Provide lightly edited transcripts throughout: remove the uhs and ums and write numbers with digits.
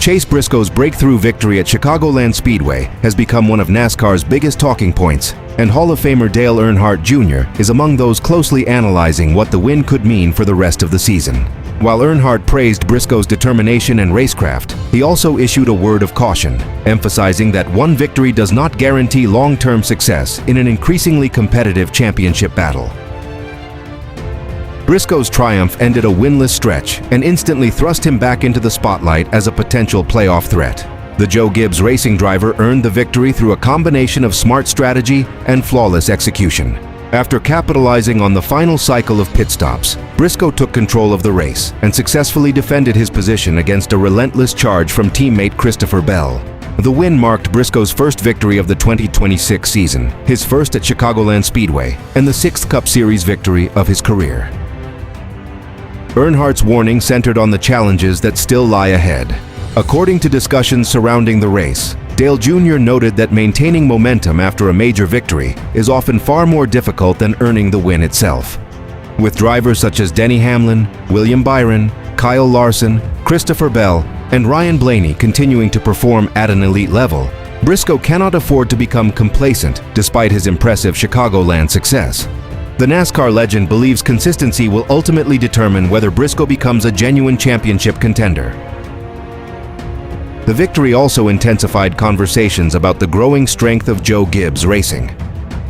Chase Briscoe's breakthrough victory at Chicagoland Speedway has become one of NASCAR's biggest talking points, and Hall of Famer Dale Earnhardt Jr. is among those closely analyzing what the win could mean for the rest of the season. While Earnhardt praised Briscoe's determination and racecraft, he also issued a word of caution, emphasizing that one victory does not guarantee long-term success in an increasingly competitive championship battle. Briscoe's triumph ended a winless stretch and instantly thrust him back into the spotlight as a potential playoff threat. The Joe Gibbs Racing driver earned the victory through a combination of smart strategy and flawless execution. After capitalizing on the final cycle of pit stops, Briscoe took control of the race and successfully defended his position against a relentless charge from teammate Christopher Bell. The win marked Briscoe's first victory of the 2026 season, his first at Chicagoland Speedway, and the 6th Cup Series victory of his career. Earnhardt's warning centered on the challenges that still lie ahead. According to discussions surrounding the race, Dale Jr. noted that maintaining momentum after a major victory is often far more difficult than earning the win itself. With drivers such as Denny Hamlin, William Byron, Kyle Larson, Christopher Bell, and Ryan Blaney continuing to perform at an elite level, Briscoe cannot afford to become complacent despite his impressive Chicagoland success. The NASCAR legend believes consistency will ultimately determine whether Briscoe becomes a genuine championship contender. The victory also intensified conversations about the growing strength of Joe Gibbs Racing.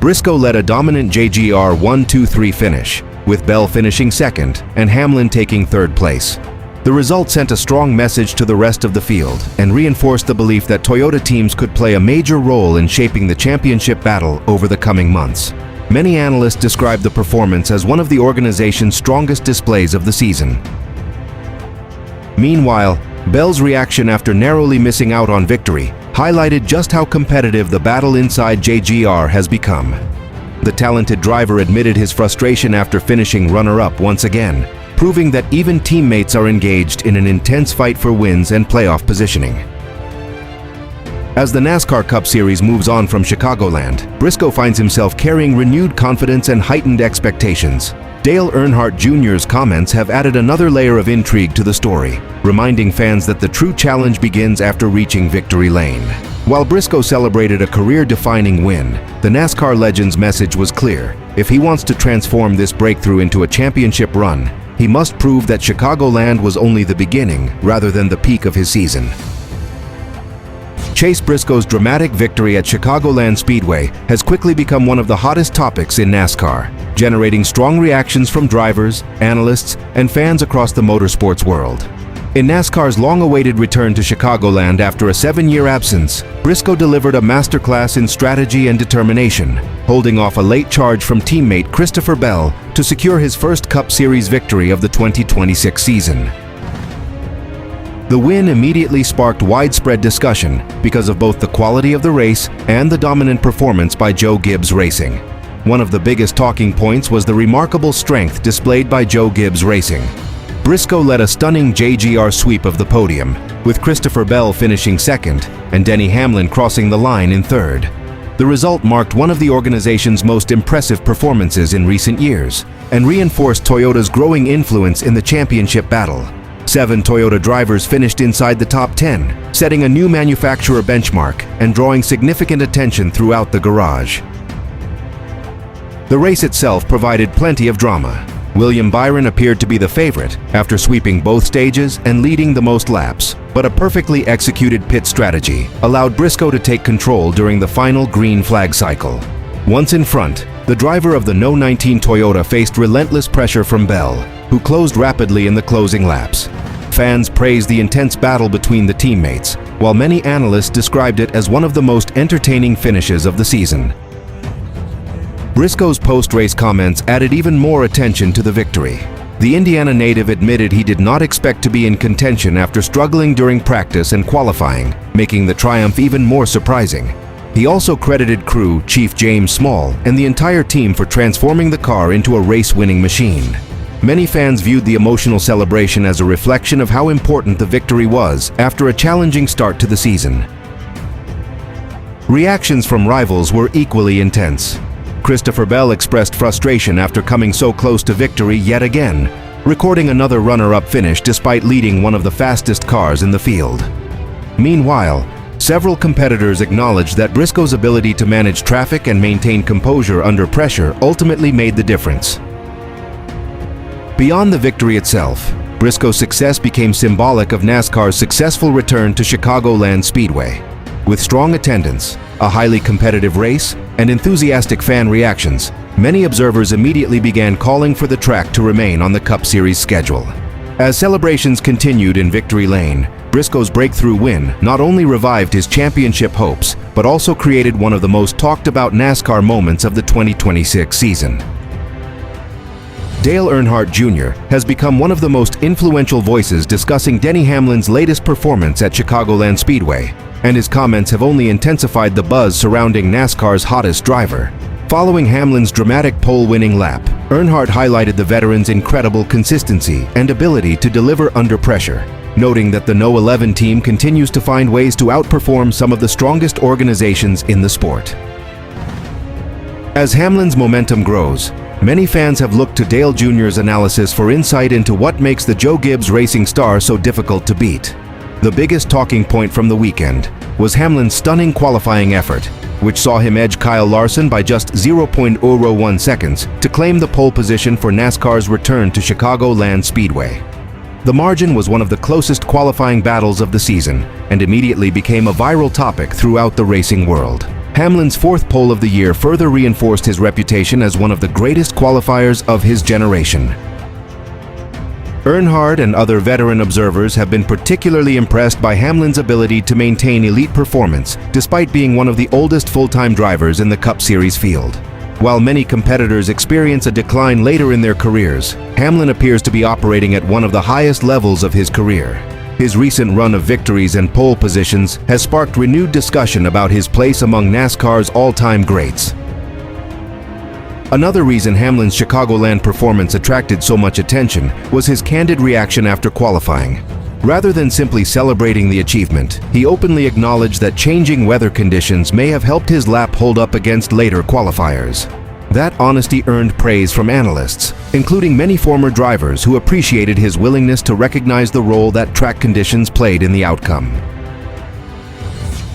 Briscoe led a dominant JGR 1-2-3 finish, with Bell finishing second and Hamlin taking third place. The result sent a strong message to the rest of the field and reinforced the belief that Toyota teams could play a major role in shaping the championship battle over the coming months. Many analysts describe the performance as one of the organization's strongest displays of the season. Meanwhile, Bell's reaction after narrowly missing out on victory highlighted just how competitive the battle inside JGR has become. The talented driver admitted his frustration after finishing runner-up once again, proving that even teammates are engaged in an intense fight for wins and playoff positioning. As the NASCAR Cup Series moves on from Chicagoland, Briscoe finds himself carrying renewed confidence and heightened expectations. Dale Earnhardt Jr.'s comments have added another layer of intrigue to the story, reminding fans that the true challenge begins after reaching victory lane. While Briscoe celebrated a career-defining win, the NASCAR legend's message was clear. If he wants to transform this breakthrough into a championship run, he must prove that Chicagoland was only the beginning rather than the peak of his season. Chase Briscoe's dramatic victory at Chicagoland Speedway has quickly become one of the hottest topics in NASCAR, generating strong reactions from drivers, analysts, and fans across the motorsports world. In NASCAR's long-awaited return to Chicagoland after a 7-year absence, Briscoe delivered a masterclass in strategy and determination, holding off a late charge from teammate Christopher Bell to secure his first Cup Series victory of the 2026 season. The win immediately sparked widespread discussion because of both the quality of the race and the dominant performance by Joe Gibbs Racing. One of the biggest talking points was the remarkable strength displayed by Joe Gibbs Racing. Briscoe led a stunning JGR sweep of the podium, with Christopher Bell finishing second and Denny Hamlin crossing the line in third. The result marked one of the organization's most impressive performances in recent years and reinforced Toyota's growing influence in the championship battle. 7 Toyota drivers finished inside the top 10, setting a new manufacturer benchmark and drawing significant attention throughout the garage. The race itself provided plenty of drama. William Byron appeared to be the favorite after sweeping both stages and leading the most laps, but a perfectly executed pit strategy allowed Briscoe to take control during the final green flag cycle. Once in front, the driver of the No. 19 Toyota faced relentless pressure from Bell, who closed rapidly in the closing laps. Fans praised the intense battle between the teammates, while many analysts described it as one of the most entertaining finishes of the season. Briscoe's post-race comments added even more attention to the victory. The Indiana native admitted he did not expect to be in contention after struggling during practice and qualifying, making the triumph even more surprising. He also credited crew chief James Small and the entire team for transforming the car into a race-winning machine. Many fans viewed the emotional celebration as a reflection of how important the victory was after a challenging start to the season. Reactions from rivals were equally intense. Christopher Bell expressed frustration after coming so close to victory yet again, recording another runner-up finish despite leading one of the fastest cars in the field. Meanwhile, several competitors acknowledged that Briscoe's ability to manage traffic and maintain composure under pressure ultimately made the difference. Beyond the victory itself, Briscoe's success became symbolic of NASCAR's successful return to Chicagoland Speedway. With strong attendance, a highly competitive race, and enthusiastic fan reactions, many observers immediately began calling for the track to remain on the Cup Series schedule. As celebrations continued in Victory Lane, Briscoe's breakthrough win not only revived his championship hopes, but also created one of the most talked about NASCAR moments of the 2026 season. Dale Earnhardt Jr. has become one of the most influential voices discussing Denny Hamlin's latest performance at Chicagoland Speedway, and his comments have only intensified the buzz surrounding NASCAR's hottest driver. Following Hamlin's dramatic pole-winning lap, Earnhardt highlighted the veteran's incredible consistency and ability to deliver under pressure, noting that the No. 11 team continues to find ways to outperform some of the strongest organizations in the sport. As Hamlin's momentum grows, many fans have looked to Dale Jr.'s analysis for insight into what makes the Joe Gibbs Racing star so difficult to beat. The biggest talking point from the weekend was Hamlin's stunning qualifying effort, which saw him edge Kyle Larson by just 0.001 seconds to claim the pole position for NASCAR's return to Chicagoland Speedway. The margin was one of the closest qualifying battles of the season and immediately became a viral topic throughout the racing world. Hamlin's fourth pole of the year further reinforced his reputation as one of the greatest qualifiers of his generation. Earnhardt and other veteran observers have been particularly impressed by Hamlin's ability to maintain elite performance despite being one of the oldest full-time drivers in the Cup Series field. While many competitors experience a decline later in their careers, Hamlin appears to be operating at one of the highest levels of his career. His recent run of victories and pole positions has sparked renewed discussion about his place among NASCAR's all-time greats. Another reason Hamlin's Chicagoland performance attracted so much attention was his candid reaction after qualifying. Rather than simply celebrating the achievement, he openly acknowledged that changing weather conditions may have helped his lap hold up against later qualifiers. That honesty earned praise from analysts, including many former drivers who appreciated his willingness to recognize the role that track conditions played in the outcome.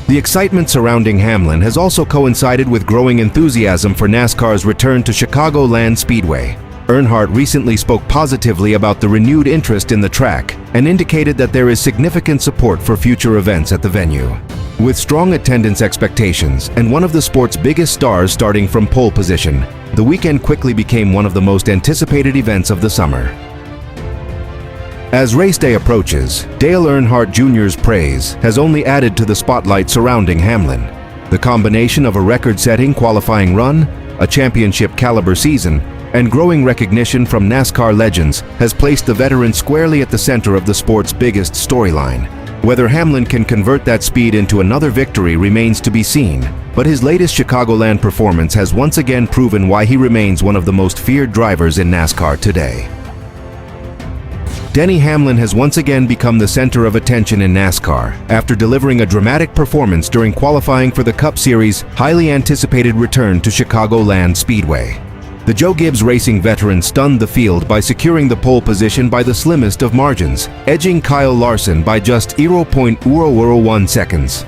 The excitement surrounding Hamlin has also coincided with growing enthusiasm for NASCAR's return to Chicagoland Speedway. Earnhardt recently spoke positively about the renewed interest in the track and indicated that there is significant support for future events at the venue. With strong attendance expectations and one of the sport's biggest stars starting from pole position, the weekend quickly became one of the most anticipated events of the summer. As race day approaches, Dale Earnhardt Jr.'s praise has only added to the spotlight surrounding Hamlin. The combination of a record-setting qualifying run, a championship-caliber season, and growing recognition from NASCAR legends has placed the veteran squarely at the center of the sport's biggest storyline. Whether Hamlin can convert that speed into another victory remains to be seen, but his latest Chicagoland performance has once again proven why he remains one of the most feared drivers in NASCAR today. Denny Hamlin has once again become the center of attention in NASCAR after delivering a dramatic performance during qualifying for the Cup Series' highly anticipated return to Chicagoland Speedway. The Joe Gibbs Racing veteran stunned the field by securing the pole position by the slimmest of margins, edging Kyle Larson by just 0.001 seconds.